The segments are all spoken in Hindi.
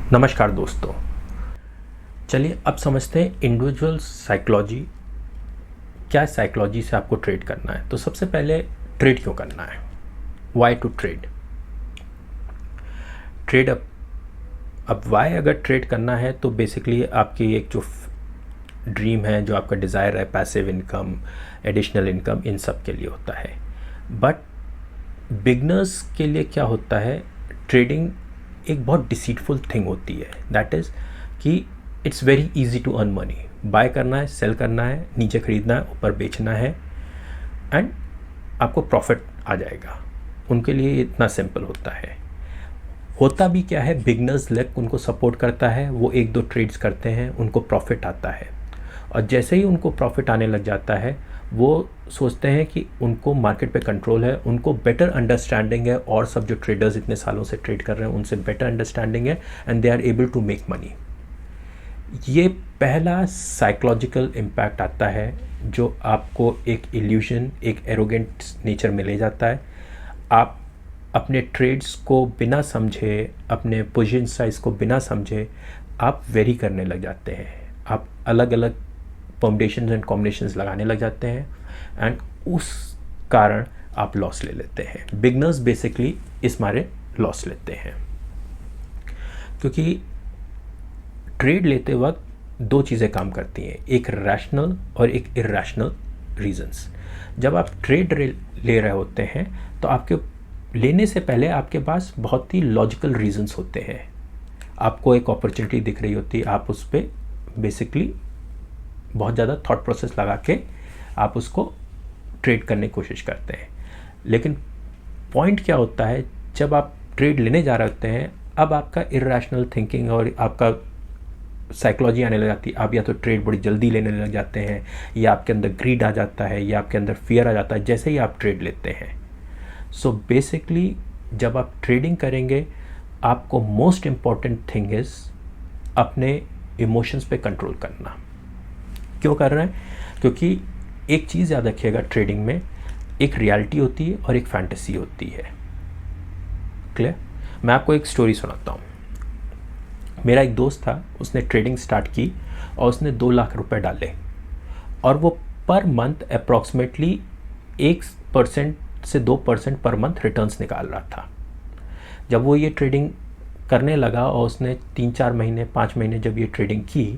नमस्कार दोस्तों। चलिए अब समझते हैं इंडिविजुअल साइकोलॉजी। क्या साइकोलॉजी से आपको ट्रेड करना है? तो सबसे पहले ट्रेड क्यों करना है? Why to trade? ट्रेड अब वाई अगर ट्रेड करना है तो बेसिकली आपकी एक जो ड्रीम है, जो आपका डिज़ायर है, पैसिव इनकम, एडिशनल इनकम, इन सब के लिए होता है। बट बिगनर्स के लिए क्या होता है, ट्रेडिंग एक बहुत डिसीटफुल थिंग होती है। दैट इज़ कि it's very easy to earn money. Buy करना है, सेल करना है, नीचे खरीदना है, ऊपर बेचना है एंड आपको प्रॉफिट आ जाएगा। उनके लिए इतना सिंपल होता है। होता भी क्या है, बिगनर्स लक उनको सपोर्ट करता है, वो एक दो ट्रेड्स करते हैं, उनको प्रॉफिट आता है और जैसे ही उनको प्रॉफिट आने लग जाता है वो सोचते हैं कि उनको मार्केट पे कंट्रोल है, उनको बेटर अंडरस्टैंडिंग है और सब जो ट्रेडर्स इतने सालों से ट्रेड कर रहे हैं उनसे बेटर अंडरस्टैंडिंग है and they are able to make money. ये पहला साइकोलॉजिकल इम्पैक्ट आता है जो आपको एक इल्यूजन, एक एरोगेंट नेचर में ले जाता है। आप अपने ट्रेड्स को बिना समझे, अपने पोजीशन साइज को बिना समझे आप वेरी करने लग जाते हैं। आप अलग अलग परम्यूटेशंस एंड कॉम्बिनेशंस लगाने लग जाते हैं एंड उस कारण आप लॉस ले लेते हैं। बिगनर्स बेसिकली इस मारे लॉस लेते हैं क्योंकि ट्रेड लेते वक्त दो चीज़ें काम करती हैं, एक रैशनल और एक इर्रैशनल रीजंस। जब आप ट्रेड ले रहे होते हैं तो आपके लेने से पहले आपके पास बहुत ही लॉजिकल रीजंस होते हैं। आपको एक अपॉर्चुनिटी दिख रही होती है, आप उस पर बेसिकली बहुत ज़्यादा थॉट प्रोसेस लगा के आप उसको ट्रेड करने की कोशिश करते हैं। लेकिन पॉइंट क्या होता है, जब आप ट्रेड लेने जा रहे होते हैं अब आपका इर्रैशनल थिंकिंग और आपका साइकोलॉजी आने लग जाती है। आप या तो ट्रेड बड़ी जल्दी लेने लग जाते हैं, या आपके अंदर ग्रीड आ जाता है, या आपके अंदर फियर आ जाता है जैसे ही आप ट्रेड लेते हैं। सो बेसिकली जब आप ट्रेडिंग करेंगे आपको मोस्ट इम्पॉर्टेंट थिंग इज़ अपने इमोशंस पे कंट्रोल करना। क्यों कर रहे हैं? क्योंकि एक चीज़ याद रखिएगा, ट्रेडिंग में एक रियलिटी होती है और एक फैंटेसी होती है। क्लियर? मैं आपको एक स्टोरी सुनाता हूँ। मेरा एक दोस्त था, उसने ट्रेडिंग स्टार्ट की और उसने 2 लाख रुपए डाले और वो पर मंथ अप्रॉक्सीमेटली 1% से 2% पर मंथ रिटर्न्स निकाल रहा था। जब वो ये ट्रेडिंग करने लगा और उसने 3-4 महीने 5 महीने जब ये ट्रेडिंग की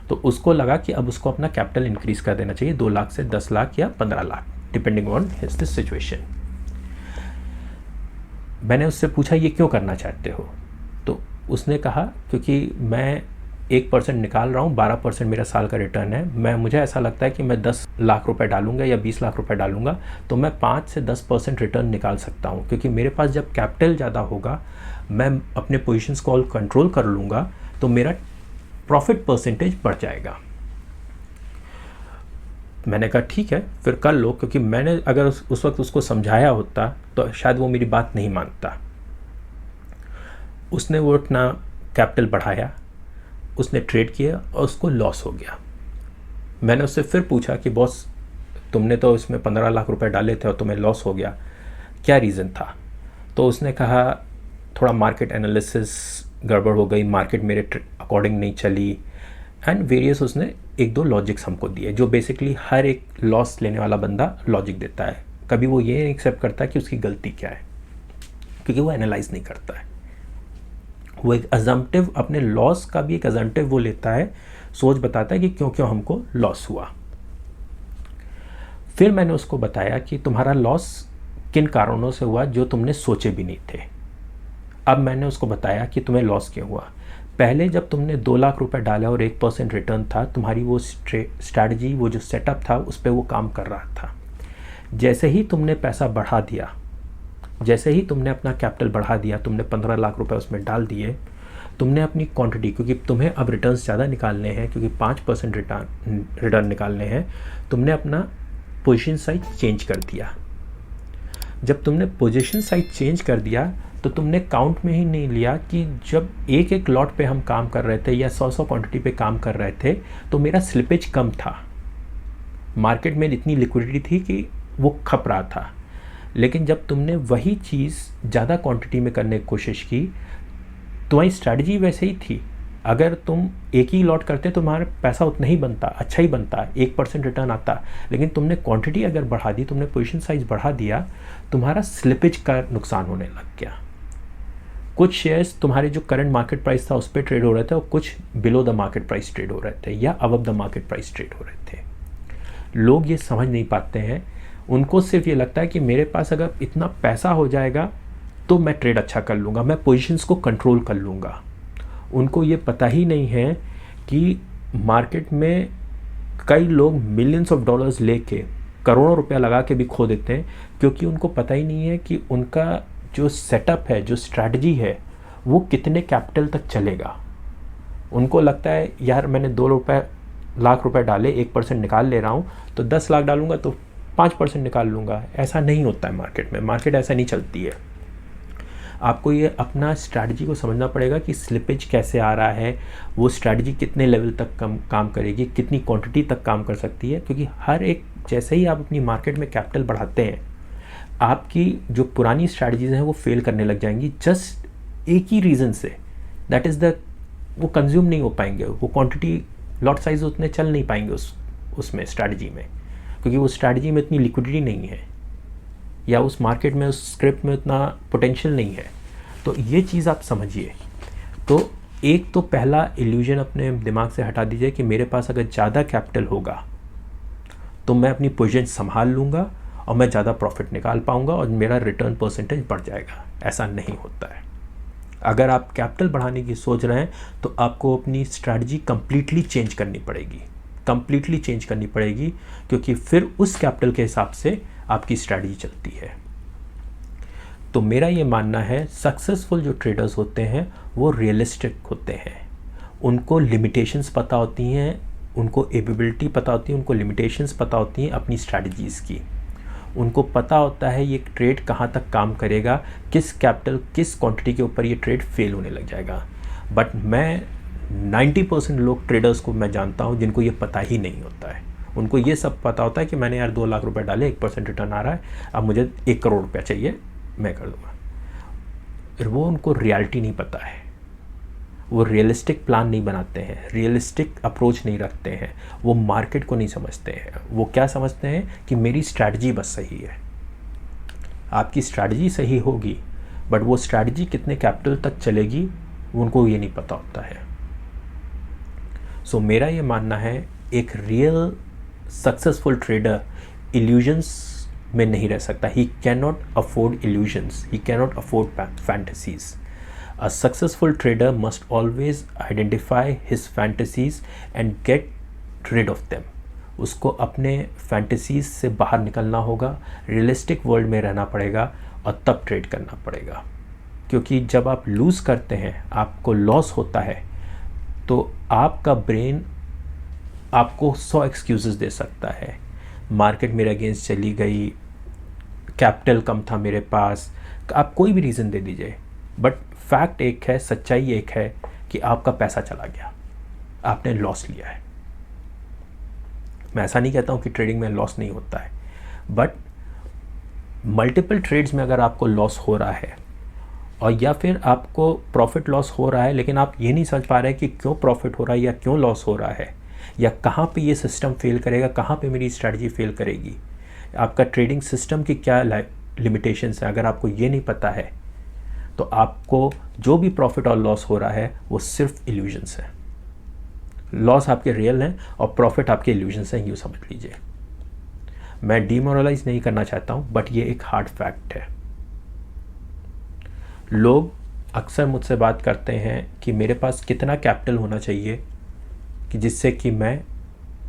तो उसको लगा कि अब उसको अपना कैपिटल इंक्रीज़ कर देना चाहिए 2 लाख से 10 लाख या 15 lakh, depending on his this situation. मैंने उससे पूछा ये क्यों करना चाहते हो? तो उसने कहा क्योंकि मैं 1% निकाल रहा हूँ, 12% मेरा साल का रिटर्न है। मुझे ऐसा लगता है कि मैं 10 लाख रुपए डालूंगा या 20 लाख रुपए डालूंगा तो मैं 5 से 10% रिटर्न निकाल सकता हूँ, क्योंकि मेरे पास जब कैपिटल ज़्यादा होगा, मैं अपने पोजीशंस को कंट्रोल कर लूँगा तो मेरा प्रॉफिट परसेंटेज बढ़ जाएगा। मैंने कहा ठीक है फिर कर लो, क्योंकि मैंने अगर उस वक्त उसको समझाया होता तो शायद वो मेरी बात नहीं मानता। उसने वो अपना कैपिटल बढ़ाया, उसने ट्रेड किया और उसको लॉस हो गया। मैंने उससे फिर पूछा कि बॉस तुमने तो इसमें 15 लाख रुपए डाले थे और तुम्हें लॉस हो गया, क्या रीज़न था? तो उसने कहा थोड़ा मार्केट एनालिसिस गड़बड़ हो गई, मार्केट मेरे अकॉर्डिंग नहीं चली एंड वेरियस उसने 1-2 लॉजिक्स हमको दिए, जो बेसिकली हर एक लॉस लेने वाला बंदा लॉजिक देता है। कभी वो ये एक्सेप्ट करता है कि उसकी गलती क्या है, क्योंकि वो एनालाइज नहीं करता है। वो एक अजम्पटिव, अपने लॉस का भी एक अजम्पटिव वो लेता है, सोच बताता है कि क्यों क्यों हमको लॉस हुआ। फिर मैंने उसको बताया कि तुम्हारा लॉस किन कारणों से हुआ जो तुमने सोचे भी नहीं थे। अब मैंने उसको बताया कि तुम्हें लॉस क्यों हुआ। पहले जब तुमने 2 लाख रुपए डाला और 1% रिटर्न था, तुम्हारी वो स्ट्रैटेजी, वो जो सेटअप था उस पर वो काम कर रहा था। जैसे ही तुमने पैसा बढ़ा दिया, जैसे ही तुमने अपना कैपिटल बढ़ा दिया, तुमने 15 लाख रुपए उसमें डाल दिए, तुमने अपनी क्वांटिटी, क्योंकि तुम्हें अब रिटर्न्स ज़्यादा निकालने हैं, क्योंकि 5% रिटर्न निकालने हैं, तुमने अपना पोजीशन साइज चेंज कर दिया। जब तुमने पोजीशन साइज चेंज कर दिया तो तुमने काउंट में ही नहीं लिया कि जब एक एक लॉट पे हम काम कर रहे थे या 100 क्वांटिटी पे काम कर रहे थे तो मेरा स्लिपेज कम था। मार्केट में इतनी लिक्विडिटी थी कि वो खप रहा था। लेकिन जब तुमने वही चीज़ ज़्यादा क्वांटिटी में करने की कोशिश की तुम्हारी स्ट्रैटेजी वैसे ही थी। अगर तुम एक ही लॉट करते तो तुम्हारा पैसा उतना ही बनता, अच्छा ही बनता, 1% रिटर्न आता। लेकिन तुमने क्वांटिटी अगर बढ़ा दी, तुमने पोजीशन साइज बढ़ा दिया, तुम्हारा स्लिपेज का नुकसान होने लग गया। कुछ शेयर्स तुम्हारे जो करंट मार्केट प्राइस था उस पर ट्रेड हो रहे थे और कुछ below the market price trade हो रहे थे या above the market price trade हो रहे थे। लोग ये समझ नहीं पाते हैं, उनको सिर्फ ये लगता है कि मेरे पास अगर इतना पैसा हो जाएगा तो मैं ट्रेड अच्छा कर लूँगा, मैं पोजीशंस को कंट्रोल कर लूँगा। उनको ये पता ही नहीं है कि मार्केट में कई लोग मिलियंस ऑफ डॉलर्स लेके करोड़ों रुपया लगा के भी खो देते हैं, क्योंकि उनको पता ही नहीं है कि उनका जो सेटअप है, जो स्ट्रैटेजी है, वो कितने कैपिटल तक चलेगा। उनको लगता है यार मैंने 2 लाख रुपए डाले, 1% निकाल ले रहा हूँ, तो 10 लाख डालूंगा तो 5% निकाल लूँगा। ऐसा नहीं होता है मार्केट में, मार्केट ऐसा नहीं चलती है। आपको ये अपना स्ट्रैटेजी को समझना पड़ेगा कि स्लिपेज कैसे आ रहा है, वो स्ट्रैटेजी कितने लेवल तक काम करेगी, कितनी क्वांटिटी तक काम कर सकती है। क्योंकि हर एक, जैसे ही आप अपनी मार्केट में कैपिटल बढ़ाते हैं, आपकी जो पुरानी स्ट्रैटेजीज हैं वो फेल करने लग जाएंगी, जस्ट एक ही रीज़न से, दैट इज़ द, वो कंज्यूम नहीं हो पाएंगे, वो क्वांटिटी लॉट साइज उतने चल नहीं पाएंगे उसमें स्ट्रैटेजी में, क्योंकि वो स्ट्रैटेजी में इतनी लिक्विडिटी नहीं है या उस मार्केट में, उस स्क्रिप्ट में उतना पोटेंशियल नहीं है। तो ये चीज़ आप समझिए। तो एक तो पहला इल्यूजन अपने दिमाग से हटा दीजिए कि मेरे पास अगर ज़्यादा कैपिटल होगा तो मैं अपनी पोजीशन संभाल लूँगा और मैं ज़्यादा प्रॉफिट निकाल पाऊँगा और मेरा रिटर्न परसेंटेज बढ़ जाएगा। ऐसा नहीं होता है। अगर आप कैपिटल बढ़ाने की सोच रहे हैं तो आपको अपनी स्ट्रैटेजी कम्प्लीटली चेंज करनी पड़ेगी, कम्प्लीटली चेंज करनी पड़ेगी, क्योंकि फिर उस कैपिटल के हिसाब से आपकी स्ट्रैटेजी चलती है। तो मेरा ये मानना है, सक्सेसफुल जो ट्रेडर्स होते हैं वो रियलिस्टिक होते हैं, उनको लिमिटेशंस पता होती हैं, उनको एबिलिटी पता होती है, उनको लिमिटेशंस पता होती हैं अपनी स्ट्रैटेजीज़ की। उनको पता होता है ये ट्रेड कहाँ तक काम करेगा, किस कैपिटल, किस क्वांटिटी के ऊपर ये ट्रेड फेल होने लग जाएगा। बट मैं 90% लोग ट्रेडर्स को मैं जानता हूँ जिनको ये पता ही नहीं होता है। उनको ये सब पता होता है कि मैंने यार 2 लाख रुपए डाले, 1% रिटर्न आ रहा है, अब मुझे 1 करोड़ रुपया चाहिए, मैं कर दूँगा। फिर वो, उनको रियलिटी नहीं पता है, वो रियलिस्टिक प्लान नहीं बनाते हैं, रियलिस्टिक अप्रोच नहीं रखते हैं, वो मार्केट को नहीं समझते हैं। वो क्या समझते हैं कि मेरी स्ट्रैटेजी बस सही है। आपकी स्ट्रैटेजी सही होगी, बट वो स्ट्रैटेजी कितने कैपिटल तक चलेगी उनको ये नहीं पता होता है। सो मेरा ये मानना है, एक रियल सक्सेसफुल ट्रेडर इल्यूजन्स में नहीं रह सकता। He can not afford illusions, he can not afford fantasies. A successful trader must always identify his fantasies and get rid of them. उसको अपने फैंटेसीज से बाहर निकलना होगा, रियलिस्टिक वर्ल्ड में रहना पड़ेगा और तब ट्रेड करना पड़ेगा। क्योंकि जब आप लूज़ करते हैं, आपको लॉस होता है, तो आपका ब्रेन आपको 100 एक्सक्यूज़ेस दे सकता है। मार्केट मेरे अगेंस्ट चली गई, कैपिटल कम था मेरे पास, आप कोई भी रीज़न दे दीजिए, बट फैक्ट एक है, सच्चाई एक है कि आपका पैसा चला गया, आपने लॉस लिया है। मैं ऐसा नहीं कहता हूँ कि ट्रेडिंग में लॉस नहीं होता है, बट मल्टीपल ट्रेड्स में अगर आपको लॉस हो रहा है और या फिर आपको प्रॉफिट लॉस हो रहा है, लेकिन आप ये नहीं समझ पा रहे कि क्यों प्रॉफिट हो रहा है या क्यों लॉस हो रहा है, या कहाँ पे ये सिस्टम फेल करेगा, कहाँ पे मेरी स्ट्रैटेजी फेल करेगी, आपका ट्रेडिंग सिस्टम की क्या लिमिटेशंस है, अगर आपको ये नहीं पता है तो आपको जो भी प्रॉफिट और लॉस हो रहा है वो सिर्फ इल्यूजन्स है। लॉस आपके रियल हैं और प्रॉफिट आपके इल्यूजन्स हैं, यूँ समझ लीजिए। मैं डीमोरलाइज नहीं करना चाहता हूँ, बट ये एक हार्ड फैक्ट है। लोग अक्सर मुझसे बात करते हैं कि मेरे पास कितना कैपिटल होना चाहिए कि जिससे कि मैं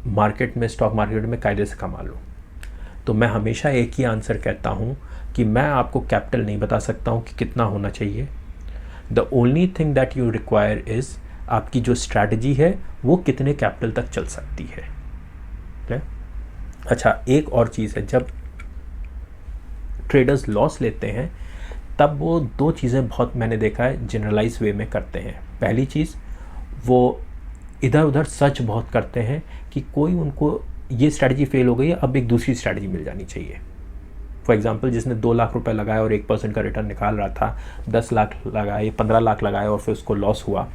मार्केट में, स्टॉक मार्केट में कायदे से कमा लूँ। तो मैं हमेशा एक ही आंसर कहता हूँ कि मैं आपको कैपिटल नहीं बता सकता हूँ कि कितना होना चाहिए। The only thing that you require is आपकी जो स्ट्रैटेजी है वो कितने कैपिटल तक चल सकती है। अच्छा, एक और चीज़ है, जब ट्रेडर्स लॉस लेते हैं तब वो 2 चीज़ें बहुत मैंने देखा है जनरलाइज वे में करते हैं। पहली चीज़, वो इधर उधर सर्च बहुत करते हैं कि कोई उनको ये स्ट्रैटेजी फेल हो गई है, अब एक दूसरी स्ट्रैटेजी मिल जानी चाहिए। फॉर एग्जांपल जिसने 2 लाख रुपए लगाए और 1% का रिटर्न निकाल रहा था, 10 लाख लगाए, 15 लाख लगाए और फिर उसको लॉस हुआ,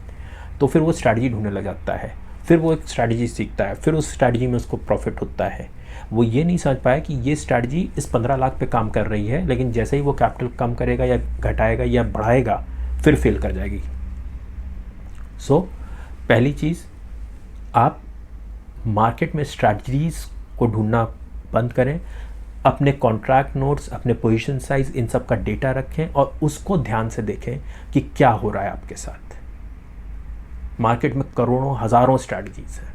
तो फिर वो स्ट्रैटेजी ढूंढने लग जाता है, फिर वो एक स्ट्रैटेजी सीखता है, फिर उस स्ट्रैटेजी में उसको प्रॉफिट होता है। वो ये नहीं समझ पाया कि ये स्ट्रैटेजी इस 15 लाख पे काम कर रही है, लेकिन जैसे ही वो कैपिटल कम करेगा या घटाएगा या बढ़ाएगा फिर फेल कर जाएगी। सो पहली चीज़, आप मार्केट में स्ट्रैटेजीज को ढूंढना बंद करें, अपने कॉन्ट्रैक्ट नोट्स, अपने पोजीशन साइज, इन सब का डेटा रखें और उसको ध्यान से देखें कि क्या हो रहा है आपके साथ। मार्केट में करोड़ों हज़ारों स्ट्रैटेजीज हैं,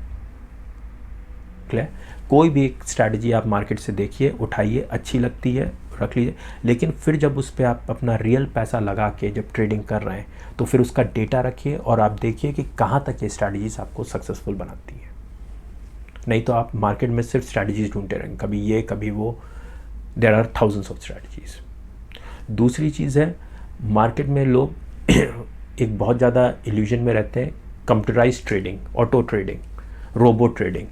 क्लियर। कोई भी एक स्ट्रैटेजी आप मार्केट से देखिए, उठाइए, अच्छी लगती है रख लीजिए, लेकिन फिर जब उस पर आप अपना रियल पैसा लगा के जब ट्रेडिंग कर रहे हैं तो फिर उसका डेटा रखिए और आप देखिए कि कहाँ तक ये स्ट्रैटेजीज आपको सक्सेसफुल बनाती है। नहीं तो आप मार्केट में सिर्फ स्ट्रैटेजीज ढूंढते रहेंगे, कभी ये कभी वो, there are thousands of strategies. दूसरी चीज़ है, मार्केट में लोग एक बहुत ज़्यादा इल्यूजन में रहते हैं, computerize trading, auto trading, robo trading.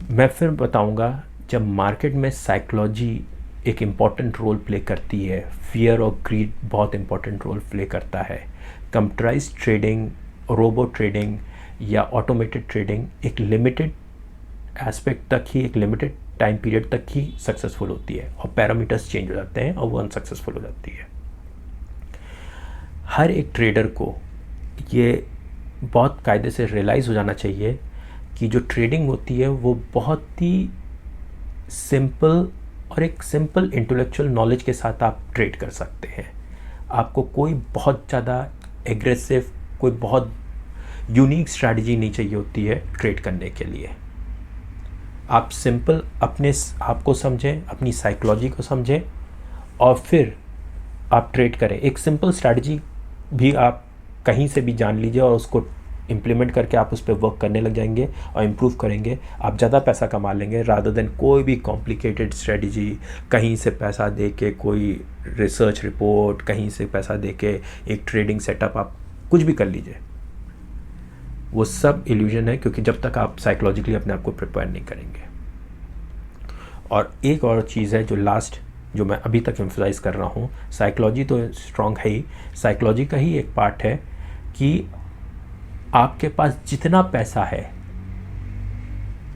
मैं फिर बताऊंगा, जब मार्केट में साइकोलॉजी एक इम्पॉर्टेंट रोल प्ले करती है, फियर और ग्रीड बहुत इम्पॉर्टेंट रोल प्ले करता है। कंप्यूटराइज ट्रेडिंग, रोबो ट्रेडिंग या ऑटोमेटेड ट्रेडिंग एक लिमिटेड एस्पेक्ट तक ही, एक लिमिटेड टाइम पीरियड तक ही सक्सेसफुल होती है और पैरामीटर्स चेंज हो जाते हैं और वो अनसक्सेसफुल हो जाती है। हर एक ट्रेडर को ये बहुत कायदे से रियलाइज़ हो जाना चाहिए कि जो ट्रेडिंग होती है वो बहुत ही सिंपल और एक सिंपल इंटेलेक्चुअल नॉलेज के साथ आप ट्रेड कर सकते हैं। आपको कोई बहुत ज़्यादा एग्रेसिव, कोई बहुत यूनिक स्ट्रैटेजी नहीं चाहिए होती है ट्रेड करने के लिए। आप सिंपल अपने आप को समझें, अपनी साइकोलॉजी को समझें और फिर आप ट्रेड करें। एक सिंपल स्ट्रैटेजी भी आप कहीं से भी जान लीजिए और उसको इम्प्लीमेंट करके आप उस पर वर्क करने लग जाएंगे और इम्प्रूव करेंगे, आप ज़्यादा पैसा कमा लेंगे रादर देन कोई भी कॉम्प्लिकेटेड स्ट्रेटजी, कहीं से पैसा दे के कोई रिसर्च रिपोर्ट, कहीं से पैसा दे के एक ट्रेडिंग सेटअप, आप कुछ भी कर लीजिए, वो सब इल्यूजन है, क्योंकि जब तक आप साइकोलॉजिकली अपने आप को प्रिपेयर नहीं करेंगे। और एक और चीज़ है जो लास्ट, जो मैं अभी तक एम्फसाइज कर रहा हूँ, साइकोलॉजी तो स्ट्रॉन्ग है ही, साइकोलॉजी का ही एक पार्ट है कि आपके पास जितना पैसा है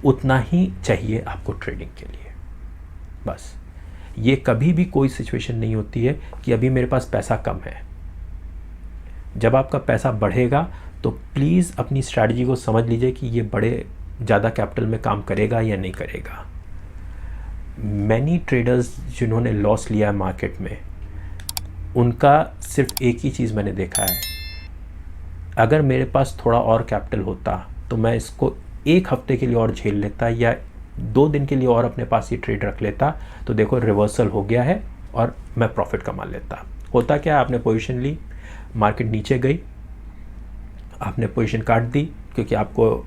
उतना ही चाहिए आपको ट्रेडिंग के लिए। बस ये कभी भी कोई सिचुएशन नहीं होती है कि अभी मेरे पास पैसा कम है। जब आपका पैसा बढ़ेगा तो प्लीज़ अपनी स्ट्रैटेजी को समझ लीजिए कि ये बड़े ज़्यादा कैपिटल में काम करेगा या नहीं करेगा। मैनी ट्रेडर्स जिन्होंने लॉस लिया है मार्केट में, उनका सिर्फ एक ही चीज़ मैंने देखा है, अगर मेरे पास थोड़ा और कैपिटल होता तो मैं इसको 1 हफ्ते के लिए और झेल लेता या 2 दिन के लिए और अपने पास ये ट्रेड रख लेता, तो देखो रिवर्सल हो गया है और मैं प्रॉफिट कमा लेता। होता क्या, आपने पोजीशन ली, मार्केट नीचे गई, आपने पोजीशन काट दी क्योंकि आपको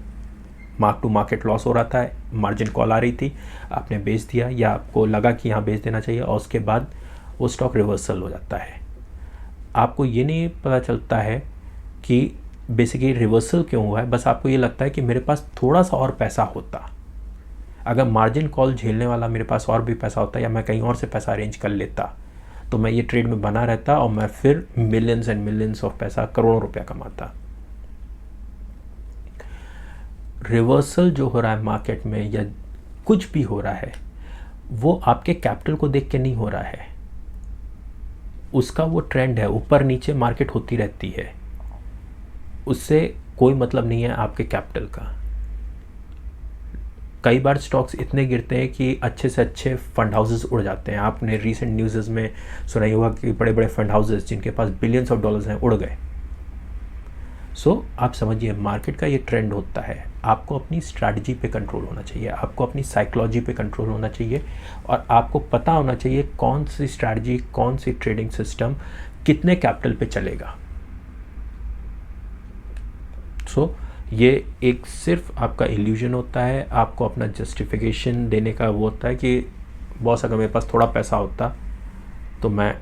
मार्क टू मार्केट लॉस हो रहा था, मार्जिन कॉल आ रही थी, आपने बेच दिया या आपको लगा कि यहाँ बेच देना चाहिए और उसके बाद वो स्टॉक रिवर्सल हो जाता है। आपको ये नहीं पता चलता है कि बेसिकली रिवर्सल क्यों हुआ है, बस आपको ये लगता है कि मेरे पास थोड़ा सा और पैसा होता, अगर मार्जिन कॉल झेलने वाला मेरे पास और भी पैसा होता या मैं कहीं और से पैसा अरेंज कर लेता तो मैं ये ट्रेड में बना रहता और मैं फिर मिलियंस एंड मिलियंस ऑफ पैसा, करोड़ों रुपया कमाता। रिवर्सल जो हो रहा है मार्केट में या कुछ भी हो रहा है, वो आपके कैपिटल को देख के नहीं हो रहा है, उसका वो ट्रेंड है, ऊपर नीचे मार्केट होती रहती है, उससे कोई मतलब नहीं है आपके कैपिटल का। कई बार स्टॉक्स इतने गिरते हैं कि अच्छे से अच्छे फंड हाउसेस उड़ जाते हैं। आपने रीसेंट न्यूज़ में सुना ही होगा कि बड़े बड़े फंड हाउसेस जिनके पास बिलियंस ऑफ डॉलर्स हैं उड़ गए। सो आप समझिए मार्केट का ये ट्रेंड होता है। आपको अपनी स्ट्रैटेजी पे कंट्रोल होना चाहिए, आपको अपनी साइकोलॉजी पे कंट्रोल होना चाहिए और आपको पता होना चाहिए कौन सी स्ट्रैटेजी, कौन सी ट्रेडिंग सिस्टम कितने कैपिटल पे चलेगा। सो ये एक सिर्फ आपका इल्यूजन होता है, आपको अपना जस्टिफिकेशन देने का वो होता है कि बॉस अगर मेरे पास थोड़ा पैसा होता तो मैं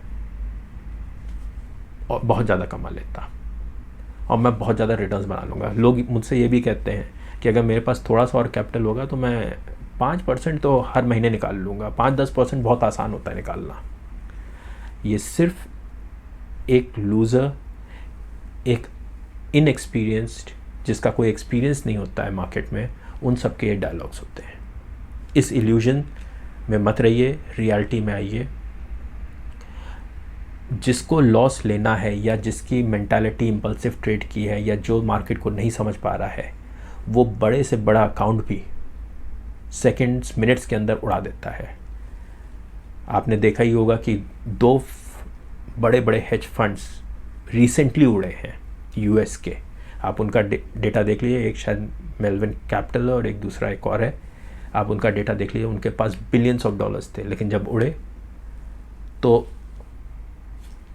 बहुत ज़्यादा कमा लेता और मैं बहुत ज़्यादा रिटर्न्स बना लूँगा। लोग मुझसे ये भी कहते हैं कि अगर मेरे पास थोड़ा सा और कैपिटल होगा तो मैं 5% तो हर महीने निकाल लूँगा, 5-10% बहुत आसान होता है निकालना। ये सिर्फ एक लूज़र, एक इनएक्सपीरियंस्ड, जिसका कोई एक्सपीरियंस नहीं होता है मार्केट में, उन सब के ये डायलॉग्स होते हैं। इस इल्यूजन में मत रहिए, रियलिटी में आइए। जिसको लॉस लेना है या जिसकी मेंटालिटी इम्पल्सिव ट्रेड की है या जो मार्केट को नहीं समझ पा रहा है, वो बड़े से बड़ा अकाउंट भी सेकंड्स मिनट्स के अंदर उड़ा देता है। आपने देखा ही होगा कि 2 बड़े बड़े हेज फंड्स रिसेंटली उड़े हैं यूएस के। आप उनका डेटा देख लीजिए, एक शायद मेलविन कैपिटल और एक दूसरा एक और है। आप उनका डेटा देख लीजिए, उनके पास बिलियंस ऑफ डॉलर्स थे, लेकिन जब उड़े तो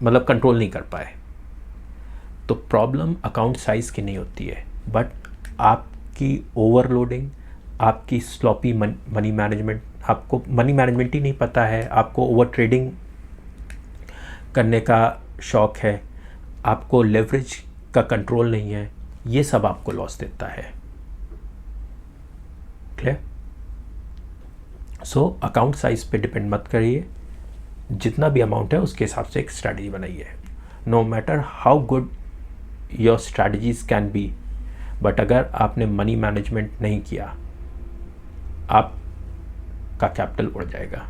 मतलब कंट्रोल नहीं कर पाए। तो प्रॉब्लम अकाउंट साइज़ की नहीं होती है, बट आपकी ओवरलोडिंग, आपकी स्लॉपी मनी मैनेजमेंट। आपको मनी मैनेजमेंट ही नहीं पता है, आपको ओवर ट्रेडिंग करने का शौक़ है, आपको लेवरेज का कंट्रोल नहीं है, ये सब आपको लॉस देता है। क्लियर? सो अकाउंट साइज़ पे डिपेंड मत करिए, जितना भी अमाउंट है उसके हिसाब से एक स्ट्रैटेजी बनाइए। No matter how good your strategies can be, but अगर आपने मनी मैनेजमेंट नहीं किया, आपका कैपिटल उड़ जाएगा।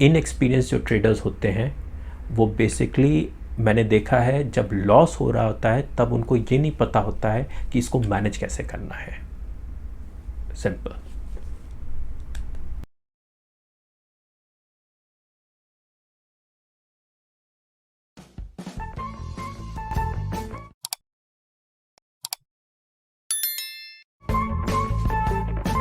इनएक्सपीरियंस जो ट्रेडर्स होते हैं वो बेसिकली, मैंने देखा है, जब लॉस हो रहा होता है तब उनको ये नहीं पता होता है कि इसको मैनेज कैसे करना है। सिंपल।